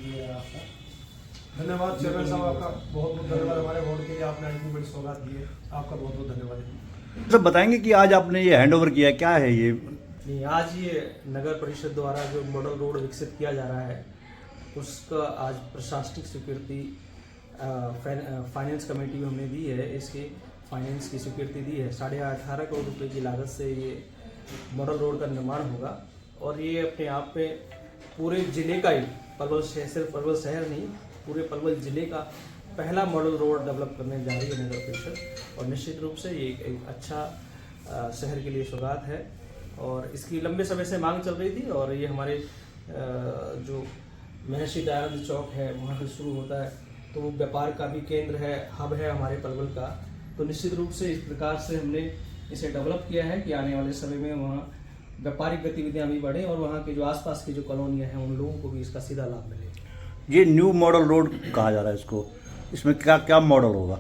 ये आपका धन्यवाद चेयरमैन साहब, आपका बहुत बहुत धन्यवाद। हमारे वार्ड के लिए आपने इतनी बड़ी सौगात दी है, आपका बहुत बहुत धन्यवाद। सर बताएंगे कि आज आपने ये हैंड ओवर किया, क्या है ये? नहीं, आज ये नगर परिषद द्वारा जो मॉडल रोड विकसित किया जा रहा है उसका आज प्रशासनिक स्वीकृति फाइनेंस कमेटी में हमने दी है। इसके फाइनेंस की स्वीकृति दी है। 18.5 करोड़ रुपए की लागत से ये मॉडल रोड का निर्माण होगा और ये अपने आप में पूरे जिले का ही, पलवल शहर, सिर्फ पलवल शहर नहीं, पूरे पलवल जिले का पहला मॉडल रोड डेवलप करने जा रही है नगर परिषद। और निश्चित रूप से ये एक अच्छा शहर के लिए सौगात है और इसकी लंबे समय से मांग चल रही थी। और ये हमारे जो महर्षि दयानंद चौक है वहाँ से शुरू होता है, तो वो व्यापार का भी केंद्र है, हब है हमारे पलवल का। तो निश्चित रूप से इस प्रकार से हमने इसे डेवलप किया है कि आने वाले समय में वहाँ व्यापारिक गतिविधियाँ भी बढ़ें और वहाँ के जो आसपास की जो कॉलोनियाँ हैं उन लोगों को भी इसका सीधा लाभ मिले। ये न्यू मॉडल रोड कहा जा रहा है इसको, इसमें क्या क्या मॉडल होगा?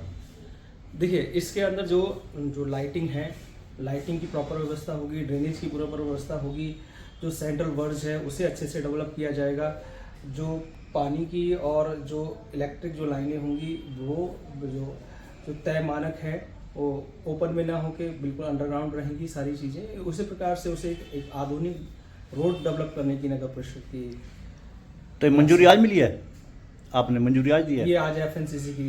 देखिए, इसके अंदर जो लाइटिंग है, लाइटिंग की प्रॉपर व्यवस्था होगी, ड्रेनेज की प्रॉपर व्यवस्था होगी, जो सेंट्रल वर्ज है उसे अच्छे से डेवलप किया जाएगा, जो पानी की और जो इलेक्ट्रिक जो लाइनें होंगी वो जो तय मानक है वो ओपन में ना होके बिल्कुल अंडरग्राउंड रहेंगी सारी चीज़ें। उसी प्रकार से उसे एक आधुनिक रोड डेवलप करने की नगर परिषद की तो ये मंजूरी आज मिली है? आपने मंजूरी आज दी है? ये आज FNCC की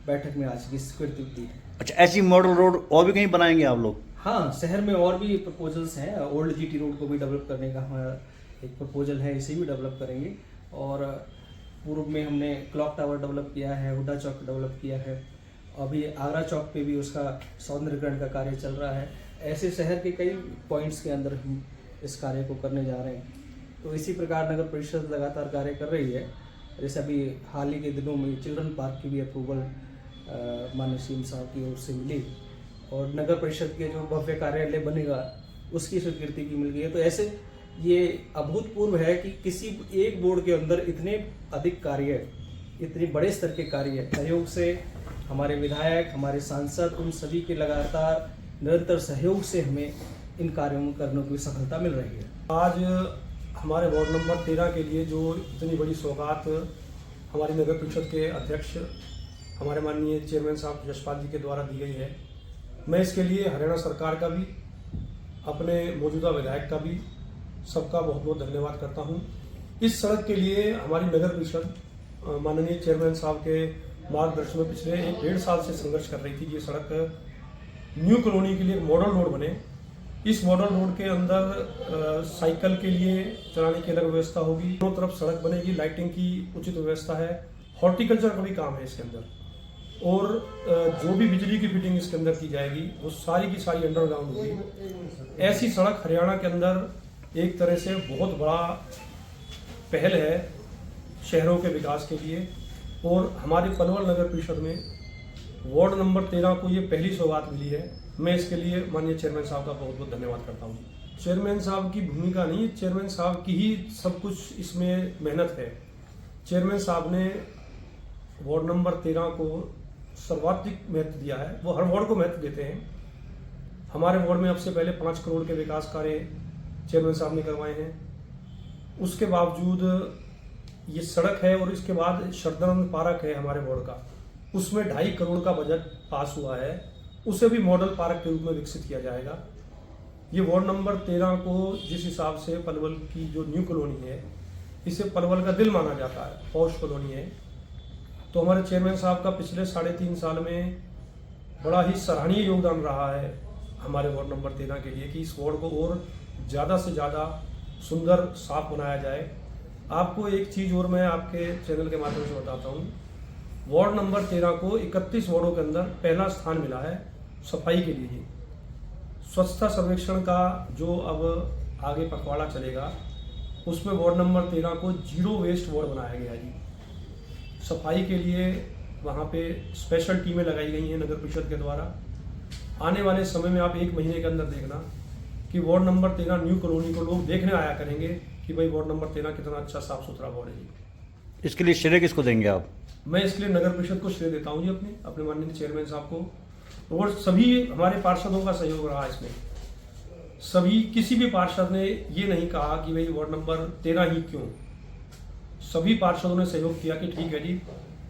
बैठक में आज की स्वीकृति दी है। अच्छा, ऐसी मॉडल रोड और भी कहीं बनाएंगे आप लोग? हाँ, शहर में और भी प्रपोजल्स हैं। ओल्ड GT रोड को भी डेवलप करने का हमारा एक प्रपोजल है, इसे भी डेवलप करेंगे। और पूर्व में हमने क्लॉक टावर डेवलप किया है, हुड्डा चौक डेवलप किया है, अभी आगरा चौक पे भी उसका सौंदर्यीकरण का कार्य चल रहा है। ऐसे शहर के कई पॉइंट्स के अंदर हम इस कार्य को करने जा रहे हैं। तो इसी प्रकार नगर परिषद लगातार कार्य कर रही है। जैसे अभी हाल ही के दिनों में चिल्ड्रन पार्क की भी अप्रूवल माननीय CM साहब की ओर से मिली और नगर परिषद के जो भव्य कार्यालय बनेगा उसकी स्वीकृति भी मिल गई है। तो ऐसे ये अभूतपूर्व है कि किसी एक बोर्ड के अंदर इतने अधिक कार्य, इतने बड़े स्तर के कार्य, सहयोग से हमारे विधायक, हमारे सांसद, उन सभी के लगातार निरंतर सहयोग से हमें इन कार्यों में करने की सफलता मिल रही है। आज हमारे वार्ड नंबर 13 के लिए जो इतनी बड़ी सौगात हमारी नगर परिषद के अध्यक्ष हमारे माननीय चेयरमैन साहब यशपाल जी के द्वारा दी गई है, मैं इसके लिए हरियाणा सरकार का भी, अपने मौजूदा विधायक का भी, सबका बहुत बहुत धन्यवाद करता हूं। इस सड़क के लिए हमारी नगर परिषद माननीय चेयरमैन साहब के मार्गदर्शन में पिछले 1.5 साल से संघर्ष कर रही थी। ये सड़क न्यू कॉलोनी के लिए मॉडल रोड बने। इस मॉडल रोड के अंदर साइकिल के लिए चलाने की अलग व्यवस्था होगी, दोनों तरफ सड़क बनेगी, लाइटिंग की उचित व्यवस्था है, हॉर्टिकल्चर का भी काम है इसके अंदर, और जो भी बिजली की फिटिंग इसके अंदर की जाएगी वो सारी की सारी अंडरग्राउंड होगी। ऐसी सड़क हरियाणा के अंदर एक तरह से बहुत बड़ा पहल है शहरों के विकास के लिए। और हमारे पलवल नगर परिषद में वार्ड नंबर 13 को ये पहली सौगात मिली है। मैं इसके लिए माननीय चेयरमैन साहब का बहुत बहुत धन्यवाद करता हूँ। चेयरमैन साहब की भूमिका नहीं, चेयरमैन साहब की ही सब कुछ इसमें मेहनत है। चेयरमैन साहब ने वार्ड नंबर 13 को सर्वाधिक महत्व दिया है। वो हर वार्ड को महत्व देते हैं। हमारे वार्ड में अब से पहले 5 करोड़ के विकास कार्य चेयरमैन साहब ने करवाए हैं। उसके बावजूद ये सड़क है और इसके बाद शरदानंद पार्क है हमारे वार्ड का, उसमें 2.5 करोड़ का बजट पास हुआ है, उसे भी मॉडल पार्क के रूप में विकसित किया जाएगा। ये वार्ड नंबर 13 को जिस हिसाब से पलवल की जो न्यू कॉलोनी है, इसे पलवल का दिल माना जाता है, पॉश कॉलोनी है। तो हमारे चेयरमैन साहब का पिछले 3.5 साल में बड़ा ही सराहनीय योगदान रहा है हमारे वार्ड नंबर 13 के लिए कि इस वार्ड को और ज़्यादा से ज़्यादा सुंदर, साफ बनाया जाए। आपको एक चीज़ और मैं आपके चैनल के माध्यम से बताता हूँ। वार्ड नंबर 13 को 31 वार्डों के अंदर पहला स्थान मिला है सफाई के लिए। स्वच्छता सर्वेक्षण का जो अब आगे पखवाड़ा चलेगा उसमें वार्ड नंबर 13 को 0 वेस्ट वार्ड बनाया गया जी। सफाई के लिए वहाँ पे स्पेशल टीमें लगाई गई हैं नगर परिषद के द्वारा। आने वाले समय में आप 1 महीने के अंदर देखना कि वार्ड नंबर 13 न्यू कॉलोनी को लोग देखने आया करेंगे कि भाई वार्ड नंबर 13 कितना अच्छा साफ सुथरा वार्ड है जी। इसके लिए श्रेय किसको देंगे आप? मैं इसके लिए नगर परिषद को श्रेय देता हूँ जी, अपने माननीय चेयरमैन साहब को, और सभी हमारे पार्षदों का सहयोग रहा इसमें। सभी, किसी भी पार्षद ने ये नहीं कहा कि भाई वार्ड नंबर 13 ही क्यों, सभी पार्षदों ने सहयोग किया कि ठीक है जी,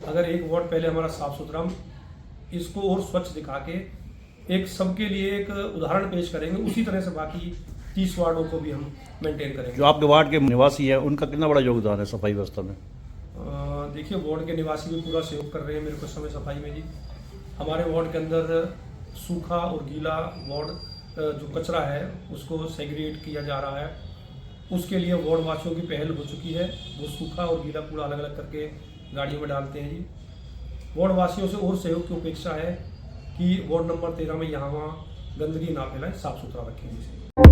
अगर एक वार्ड पहले हमारा साफ सुथरा, इसको और स्वच्छ दिखा के एक सबके लिए एक उदाहरण पेश करेंगे, उसी तरह से बाकी 30 वार्डों को भी हम मेंटेन करेंगे। जो आपके वार्ड के निवासी है उनका कितना बड़ा योगदान है सफाई व्यवस्था में? देखिए, वार्ड के निवासी भी पूरा सहयोग कर रहे हैं मेरे को समय सफाई में जी। हमारे वार्ड के अंदर सूखा और गीला वार्ड जो कचरा है उसको सेग्रीगेट किया जा रहा है। उसके लिए वार्ड वासियों की पहल हो चुकी है, वो सूखा और गीला कूड़ा अलग अलग करके गाड़ियों में डालते हैं जी। वार्ड वासियों से और सहयोग की अपेक्षा है कि वार्ड नंबर 13 में यहाँ वहाँ गंदगी ना फैलाएं, साफ सुथरा रखें जी।